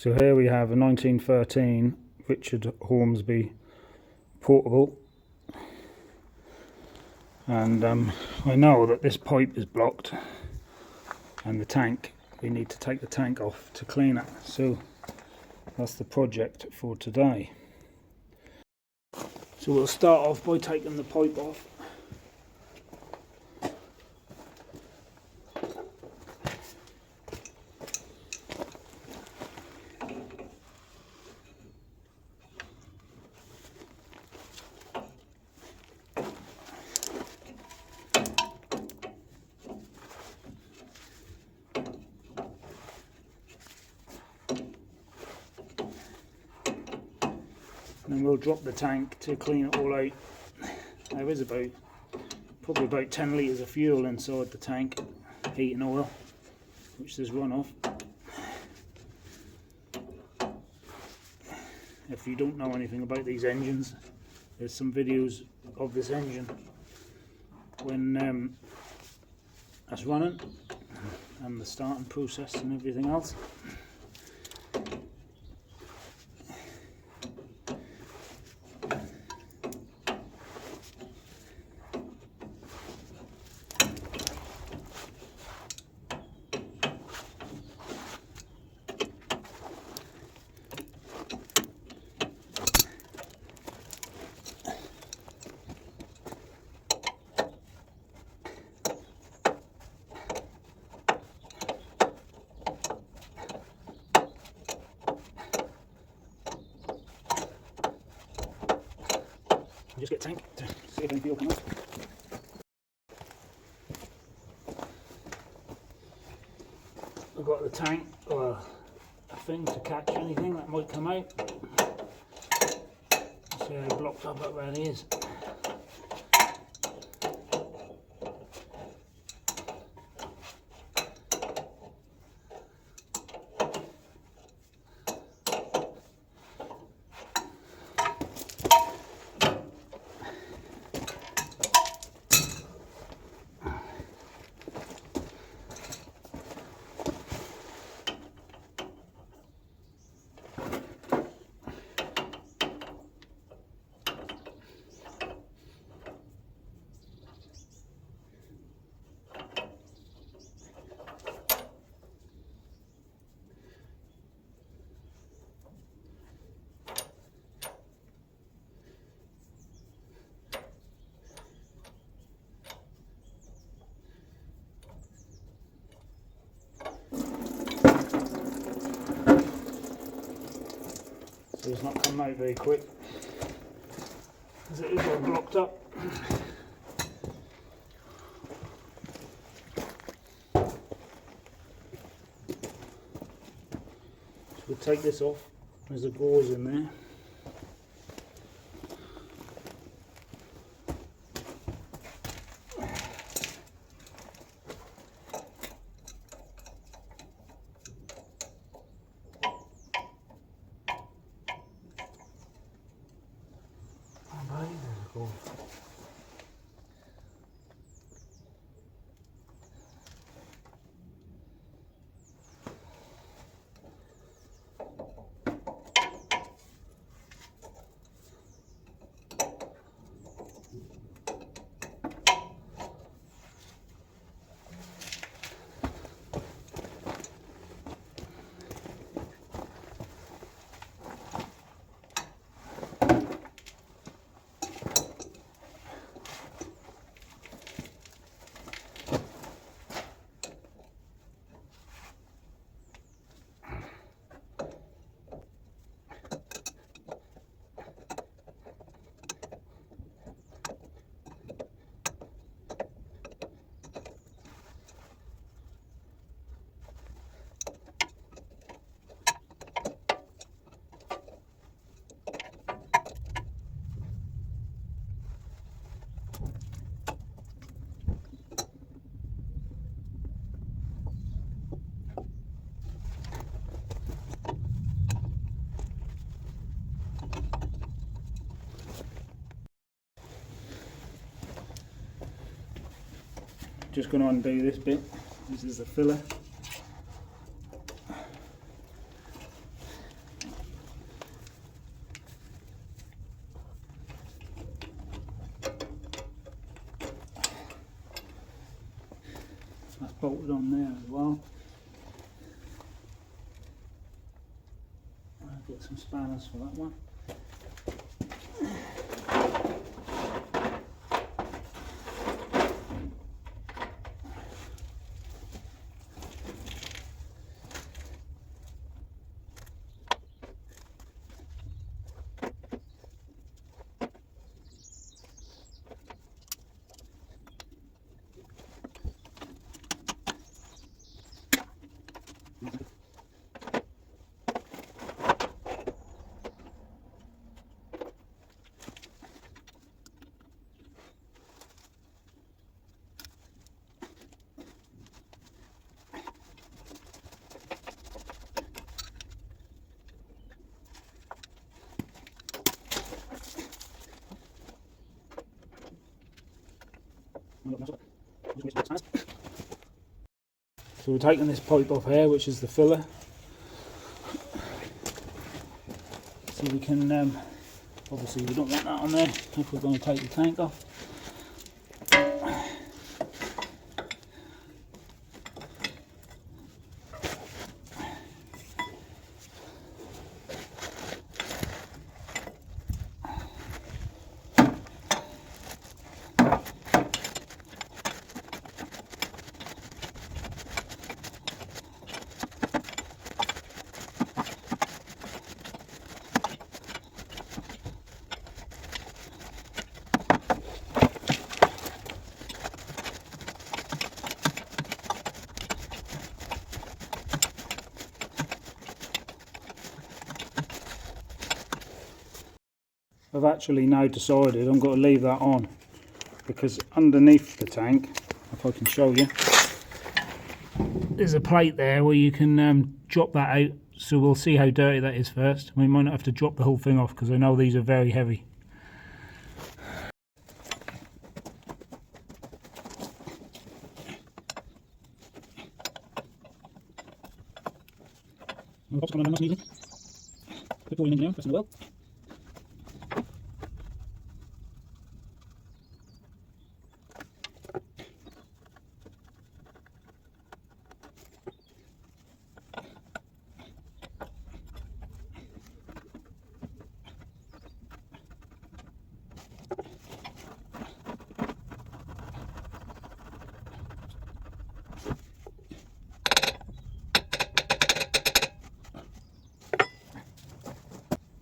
So here we have a 1913 Richard Hornsby portable, and I know that this pipe is blocked and the tank, we need to take the tank off to clean it, so that's the project for today. So we'll start off by taking the pipe off. Then we'll drop the tank to clean it all out. There is probably about 10 litres of fuel inside the tank, heating oil, which there's runoff. If you don't know anything about these engines, there's some videos of this engine when that's running, and the starting process and everything else. Just get a tank to see if any fuel comes up. I've got the tank, or a thing to catch anything that might come out. See how blocked up that really is. So it's not coming out very quick, as it is all blocked up. So we'll take this off, there's a gauze in there. Just going to undo this bit. This is the filler. bolted on there as well. I'll get some spanners for that one. So we're taking this pipe off here, which is the filler, so we can obviously we don't want that on there if we're going to take the tank off. I've actually now decided I'm going to leave that on, because underneath the tank, if I can show you, there's a plate there where you can drop that out, so we'll see how dirty that is first. We might not have to drop the whole thing off because I know these are very heavy.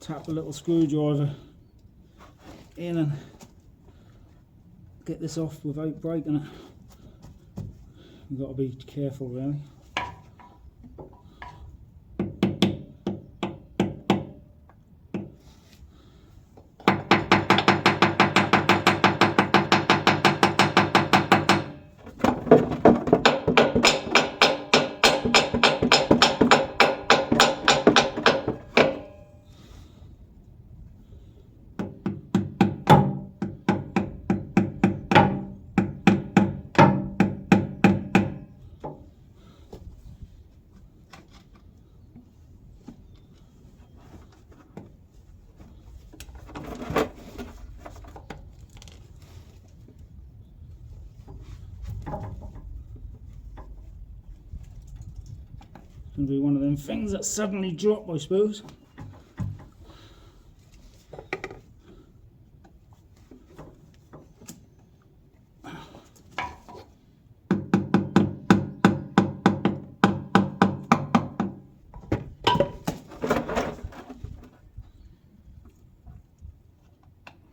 Tap a little screwdriver in and get this off without breaking it. You've got to be careful really. Gonna be one of them things that suddenly drop, I suppose.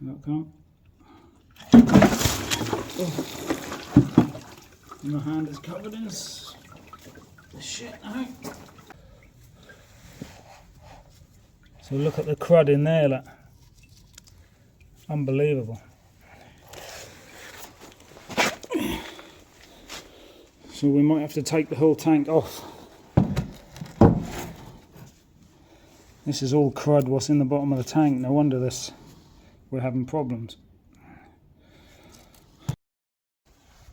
That can't. Oh. My hand is covered in this shit now. So look at the crud in there, look. Unbelievable. So we might have to take the whole tank off. This is all crud what's in the bottom of the tank. No wonder we're having problems.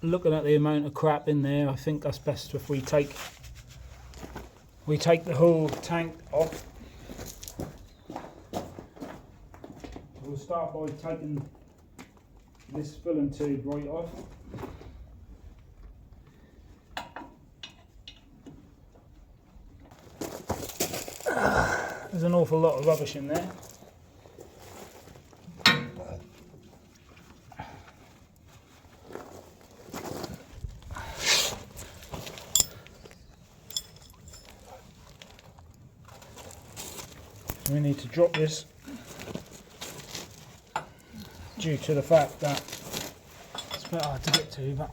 Looking at the amount of crap in there, I think that's best if we take the whole tank off. We'll start by taking this filling tube right off. There's an awful lot of rubbish in there. We need to drop this due to the fact that it's a bit hard to get to, but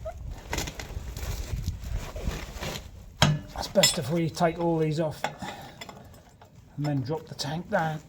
it's best if we take all these off and then drop the tank down.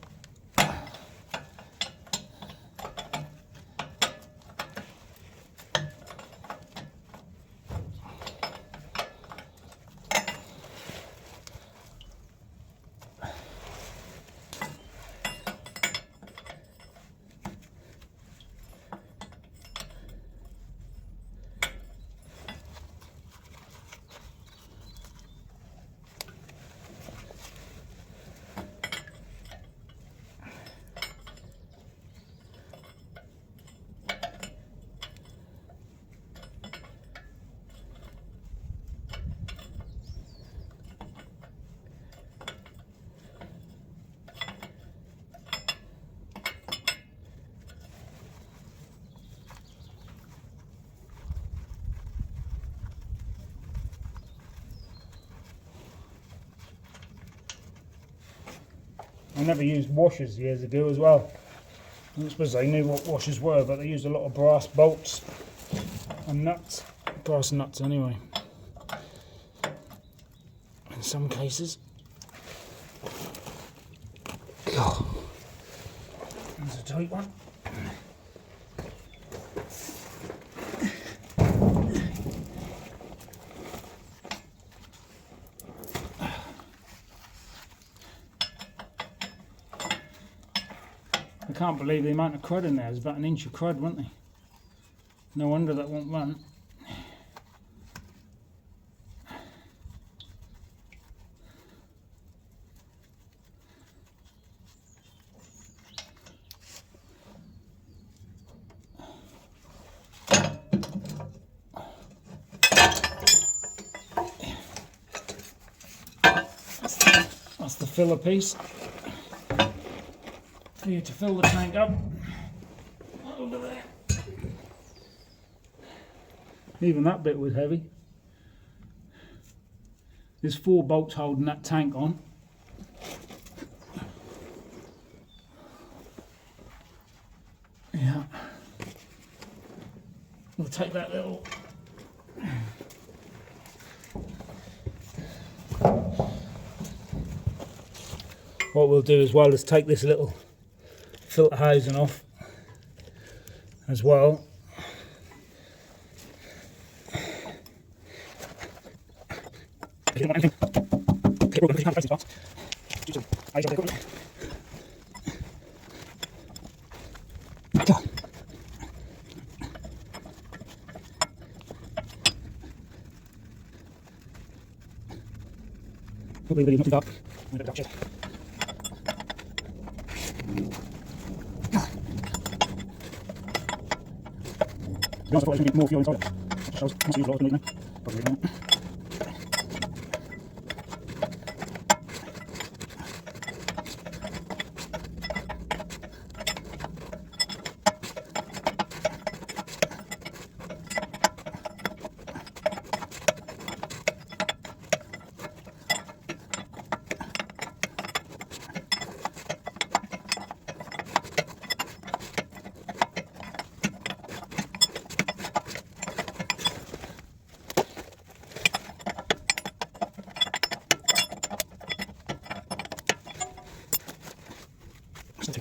I never used washers years ago as well. I suppose they knew what washers were, but they used a lot of brass bolts and nuts. Brass nuts anyway. In some cases. Oh, there's a tight one. I can't believe the amount of crud in there. There's about an inch of crud, wasn't there? No wonder that won't run. That's the filler piece for you to fill the tank up over there. Even that bit was heavy. There's 4 bolts holding that tank on. Yeah. We'll take that little what we'll do as well is take this little filter housing off as well. Probably really not too dark. To be honest, I thought I was going to get more fuel inside it. I must use a lot of it, probably not.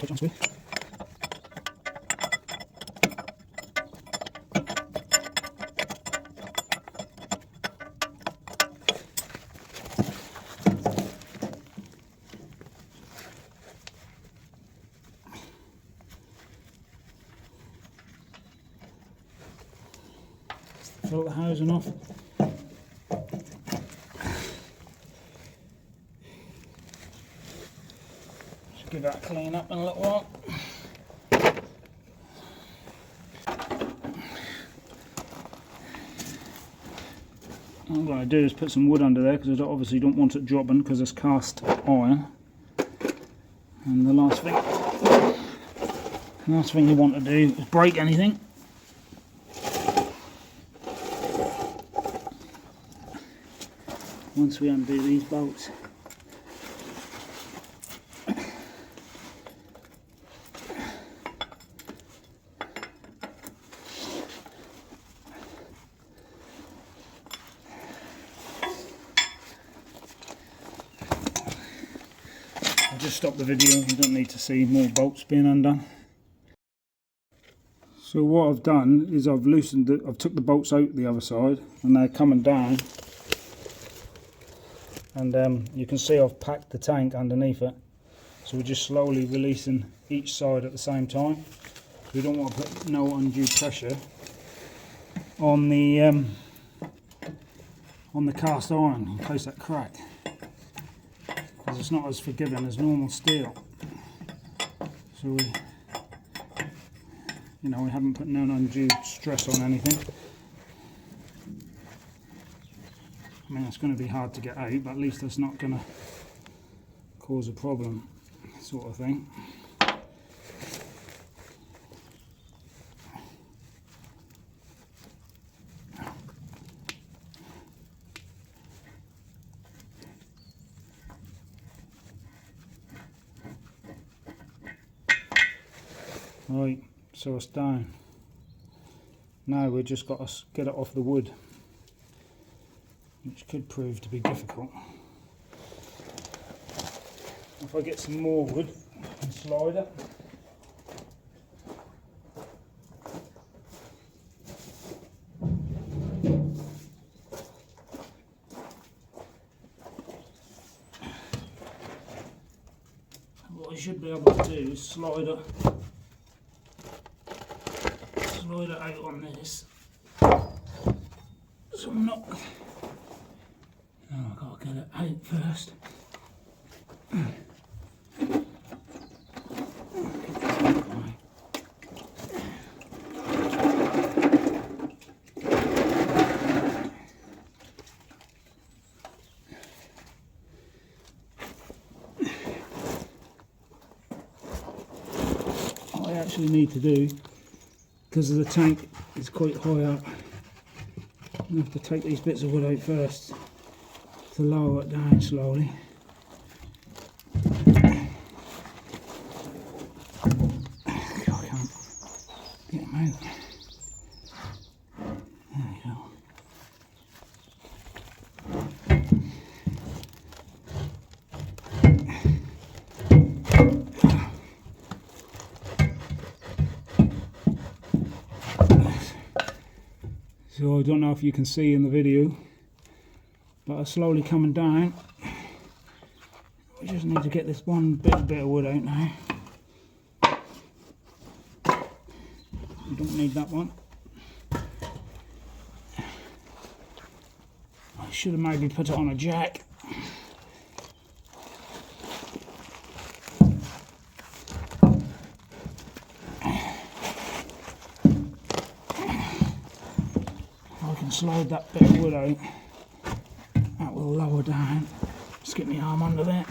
Hornsby. Fill the housing off. Give that a clean up in a little while. What I'm going to do is put some wood under there because I obviously don't want it dropping because it's cast iron. And the last thing you want to do is break anything. Once we undo these bolts. I'll just stop the video, you don't need to see more bolts being undone. So what I've done is I've took the bolts out the other side and they're coming down. And you can see I've packed the tank underneath it. So we're just slowly releasing each side at the same time. We don't want to put no undue pressure on the cast iron in case that crack, because it's not as forgiving as normal steel. So we haven't put no undue stress on anything. I mean, it's going to be hard to get out, but at least it's not going to cause a problem, sort of thing. Right, so it's down. Now we've just got to get it off the wood, which could prove to be difficult. If I get some more wood and slide it. What I should be able to do is slide it out on this. So I'm not. Oh, I've got to get it out first. What I actually need to do, because the tank is quite high up, I have to take these bits of wood out first to lower it down slowly. I can't get them out. There we go. So I don't know if you can see in the video, but I'm slowly coming down. We just need to get this one bit of wood out now. We don't need that one. I should have maybe put it on a jack. I can slide that bit of wood out, that will lower down. Just get my arm under there.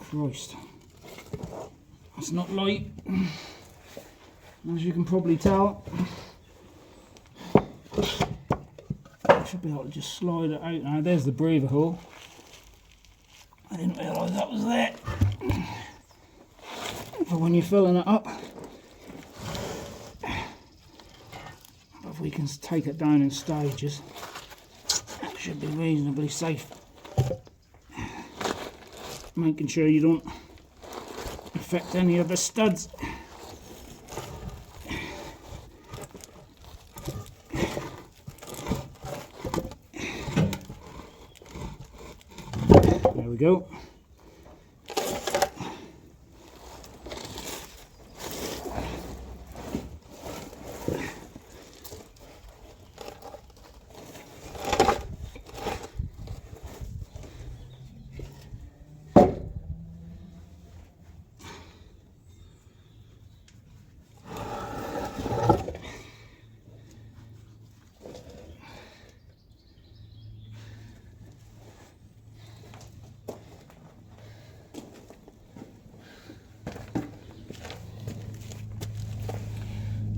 Christ, that's not light, as you can probably tell. Should be able to just slide it out now. There's the breather hole. I didn't realise that was there. But when you're filling it up, if we can take it down in stages, it should be reasonably safe. Making sure you don't affect any of the studs. There we go.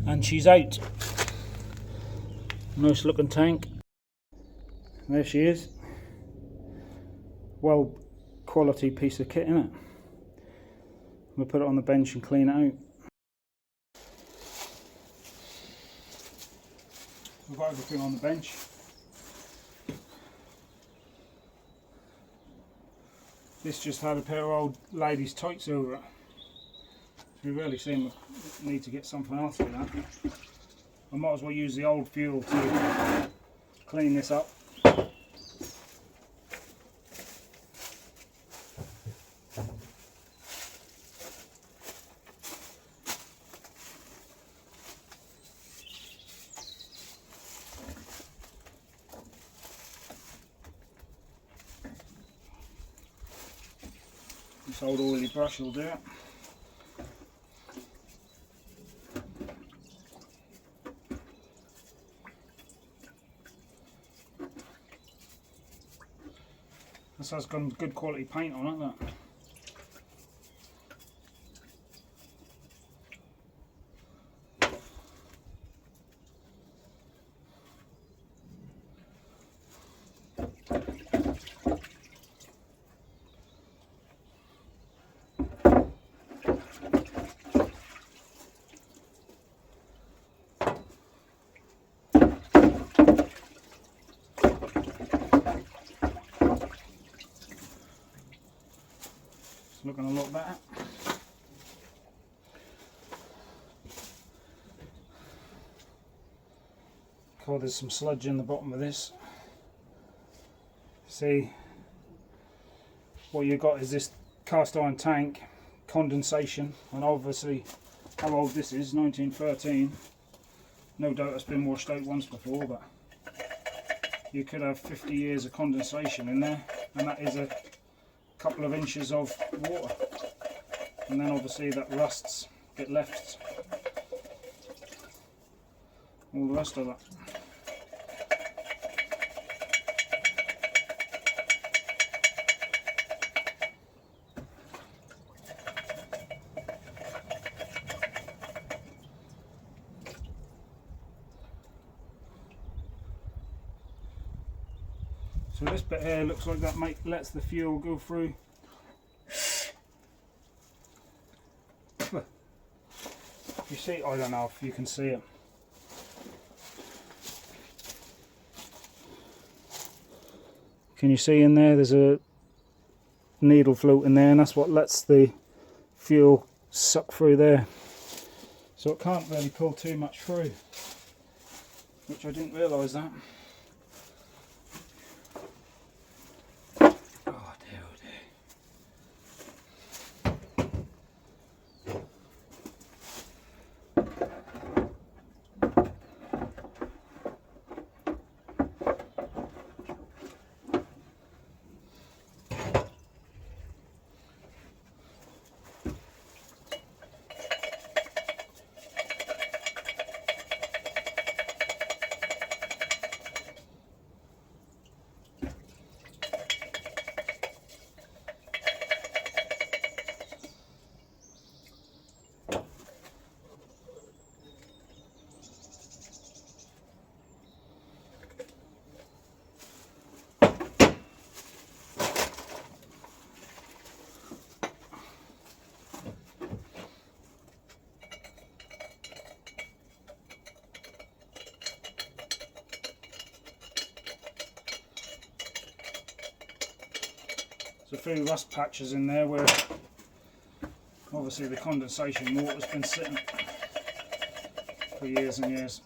And she's out. Nice looking tank. There she is. Well quality piece of kit, isn't it? We'll put it on the bench and clean it out. We've got everything on the bench. This just had a pair of old ladies' tights over it. We really seem to need to get something else for that. I might as well use the old fuel to clean this up. This old oily brush will do it. This has got good quality paint on it, that. It's looking a lot better. Oh, there's some sludge in the bottom of this. See, what you got is this cast iron tank, condensation, and obviously how old this is, 1913. No doubt it's been washed out once before, but you could have 50 years of condensation in there, and that is a couple of inches of water, and then obviously that rusts, get left, all the rest of that. So this bit here looks like that lets the fuel go through. You see, I don't know if you can see it. Can you see in there? There's a needle floating there, and that's what lets the fuel suck through there. So it can't really pull too much through, which I didn't realise that. There's a few rust patches in there where obviously the condensation water's been sitting for years and years.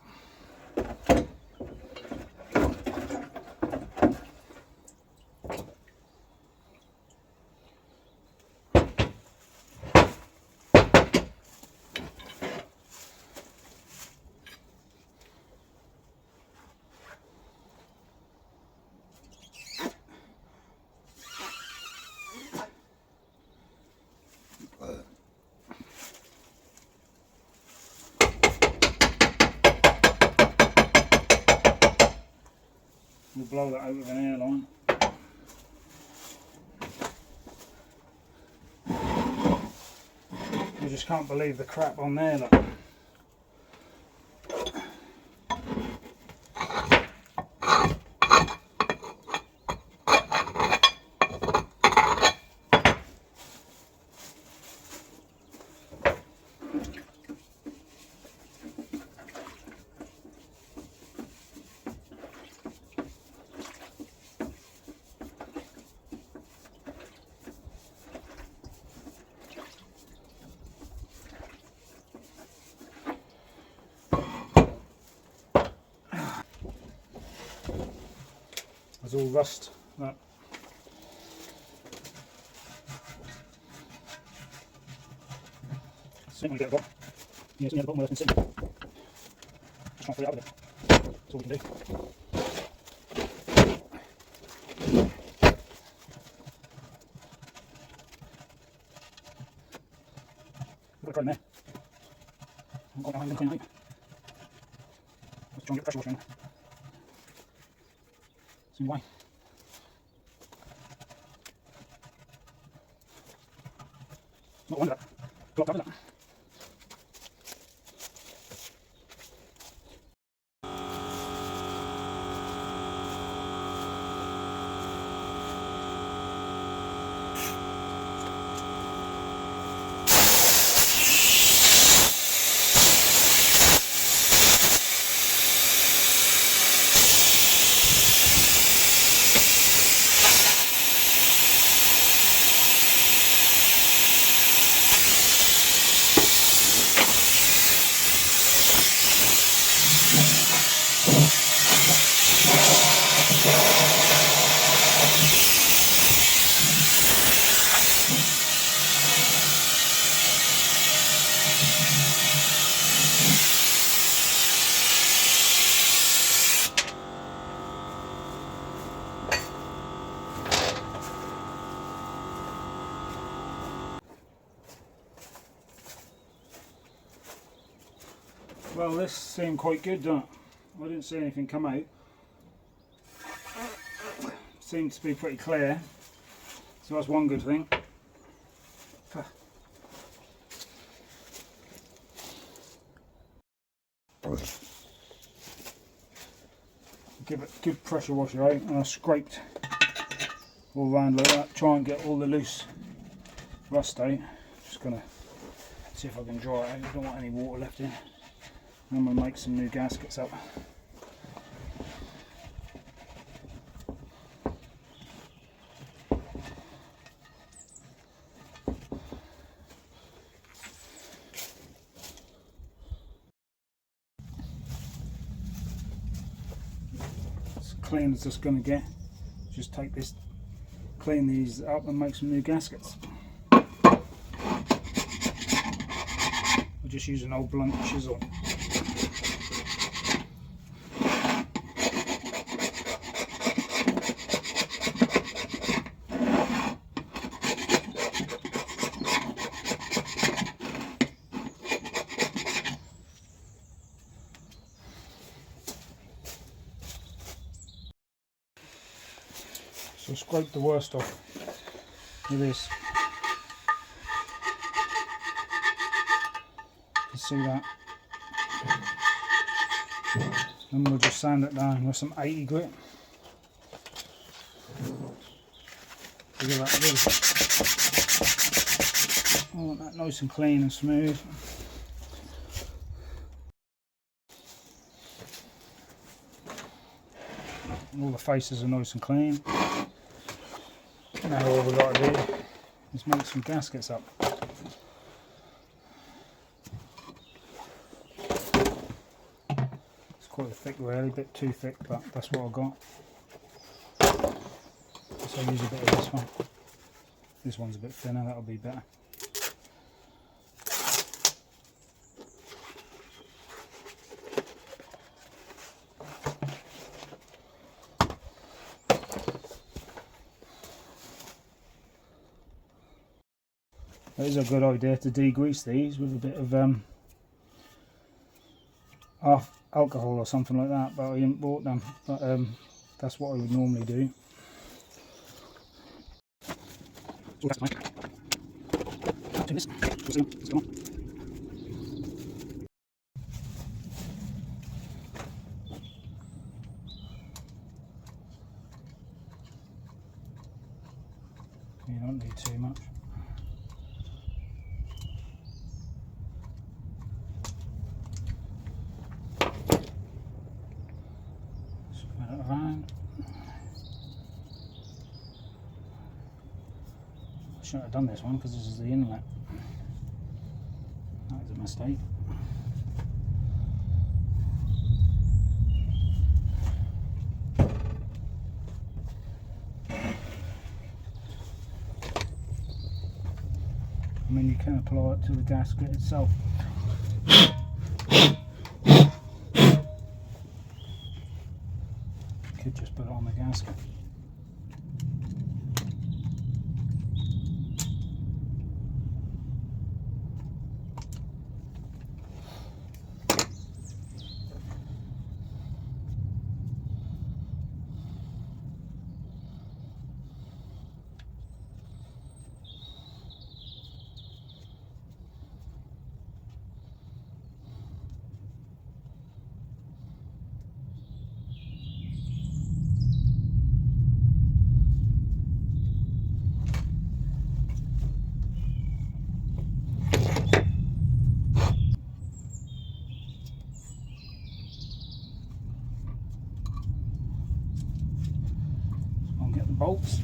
We'll blow that out with an airline. You just can't believe the crap on there. Look. was all rust. That. See when we get the bottom. Yeah, it's near the bottom where I can see. Just try and free it up a bit. That's all we can do. Put it right in there. I've got that hand clean out. Let's try and get pressure washer in there. See why? Not wonder that. Blocked up, is that? Well, this seemed quite good, didn't it? I didn't see anything come out. Seemed to be pretty clear, so that's one good thing. Give it a good pressure washer out, and I scraped all around like that, try and get all the loose rust out. Just gonna see if I can dry it out. I don't want any water left in. I'm going to make some new gaskets up. As clean as it's going to get. Just take this, clean these up and make some new gaskets. I'll just use an old blunt chisel. So scrape the worst off with this. You can see that. Then we'll just sand it down with some 80 grit. Look at that, really. I want that nice and clean and smooth. All the faces are nice and clean. Now all we've got to do is make some gaskets up. It's quite thick really, a bit too thick, but that's what I've got. So I'll use a bit of this one. This one's a bit thinner, that'll be better. It is a good idea to degrease these with a bit of alcohol or something like that, but I haven't bought them. But that's what I would normally do. Oh, that's fine. Do this. Let's go on. You don't need too much. Around. I shouldn't have done this one because this is the inlet. That was a mistake. can apply it to the gasket itself. Could just put it on the gasket. Get the bolts.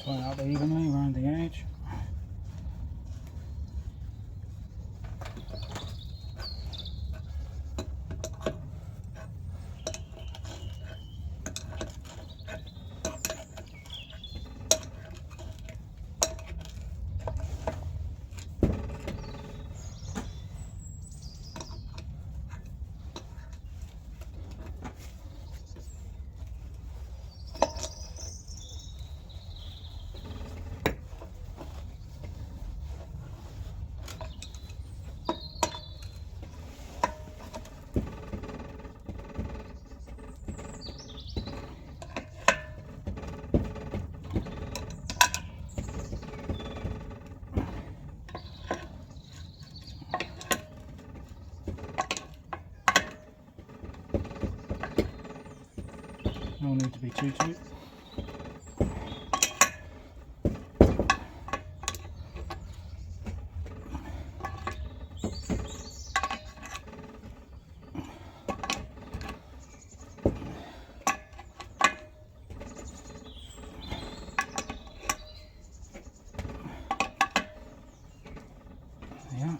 Tie it up evenly around the edge. No need to be too tight. Yeah.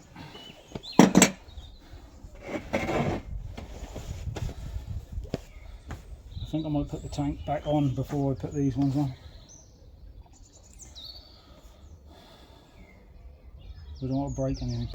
I think I might put the tank back on before I put these ones on. We don't want to break anything.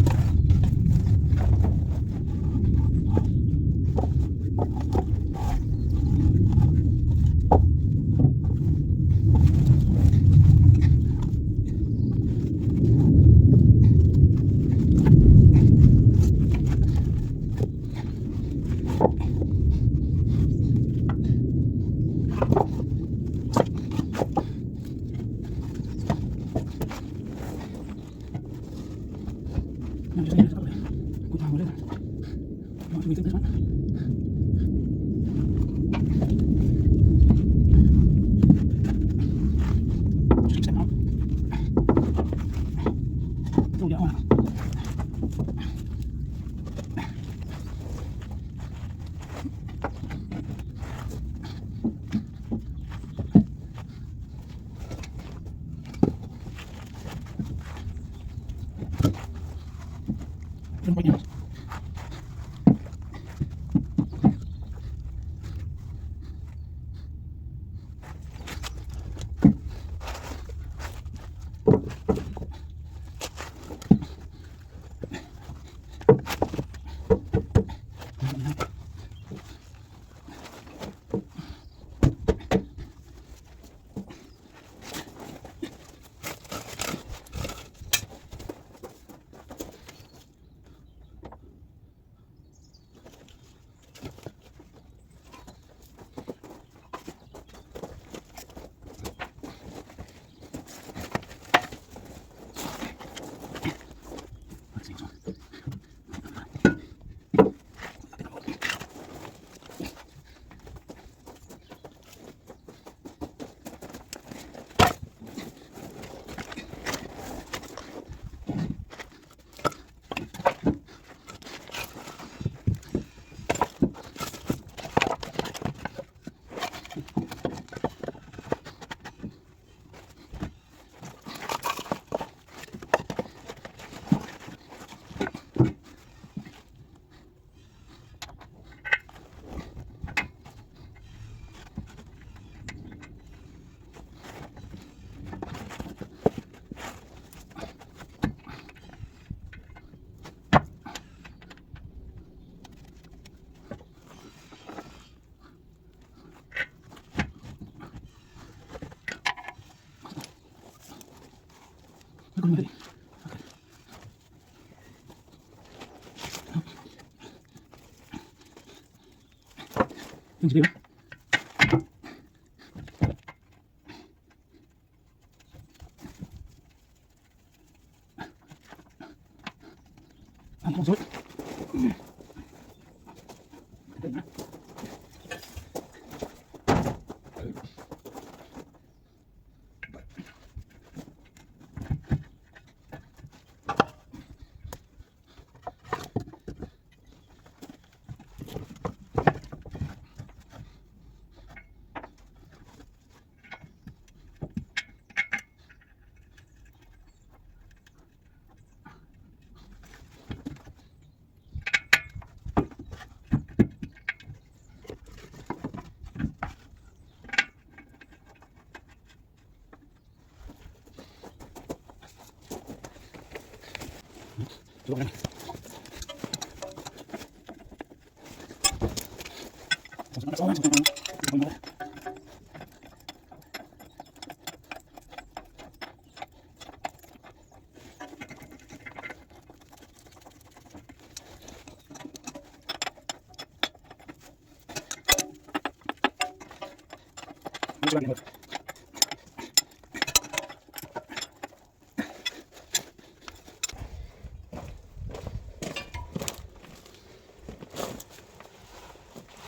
Things to do.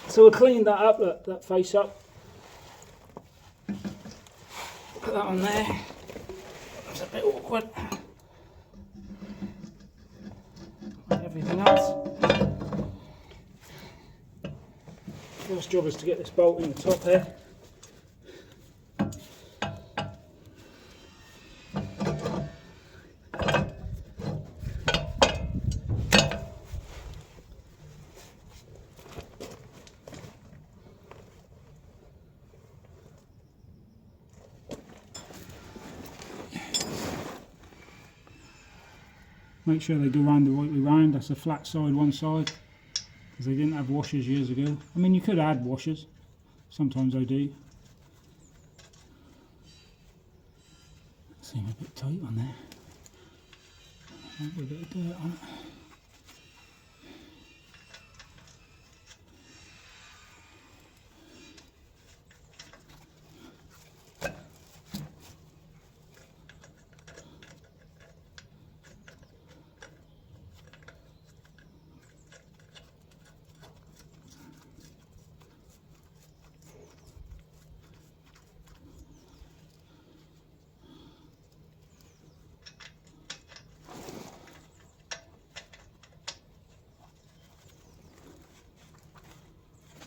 So we'll clean that up, look, that face up. Put that on there. It's a bit awkward. Like everything else. First job is to get this bolt in the top here. Make sure they go round the right way round. That's a flat side one side, because they didn't have washers years ago. I mean, you could add washers. Sometimes I do. Seem a bit tight on there. Might be a bit of dirt on it.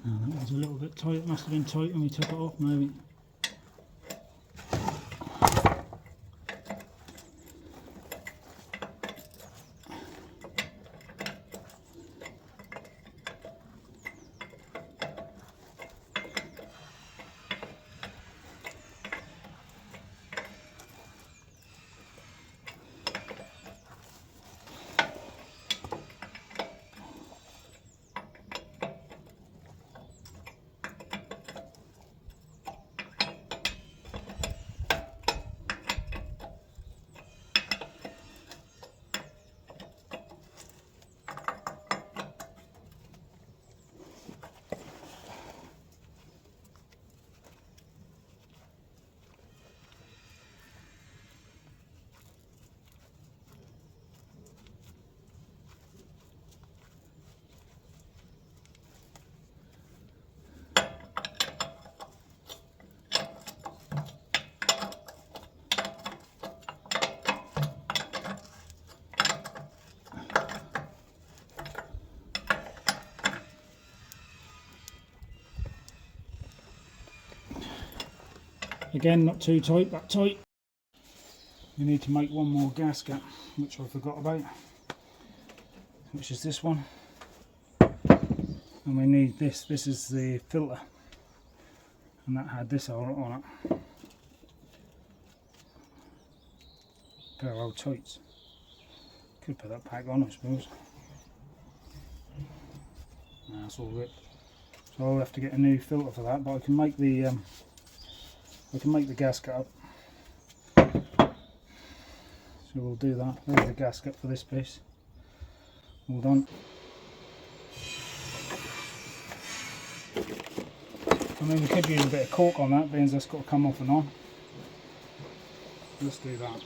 Oh, that was a little bit tight. It must have been tight when we took it off, maybe. Again, not too tight, but tight. We need to make one more gasket, which I forgot about, which is this one. And we need this. This is the filter, and that had this on it. Pair of old tights. Could put that back on, I suppose. Nah, it's all ripped. So I'll have to get a new filter for that, but I can make the gasket up. So we'll do that. There's the gasket for this piece. All done. I mean, we could use a bit of cork on that, being that's got to come off and on. Let's do that.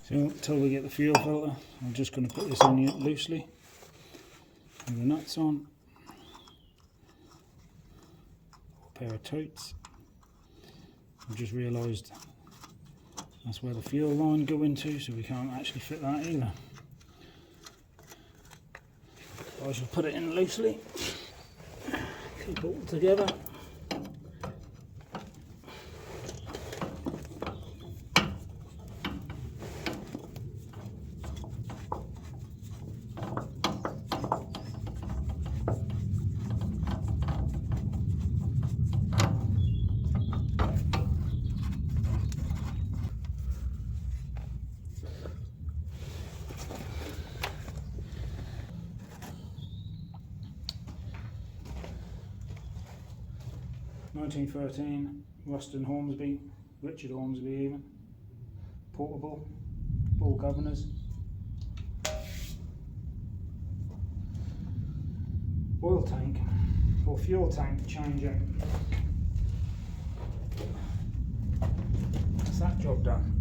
So until we get the fuel filter, I'm just going to put this in loosely with the nuts on. A pair of totes. I've just realised that's where the fuel line go into, so we can't actually fit that either. I shall put it in loosely, keep it all together. 1913, Ruston Hornsby, Richard Hornsby even. Portable, ball governors. Oil tank or fuel tank changer. That's that job done.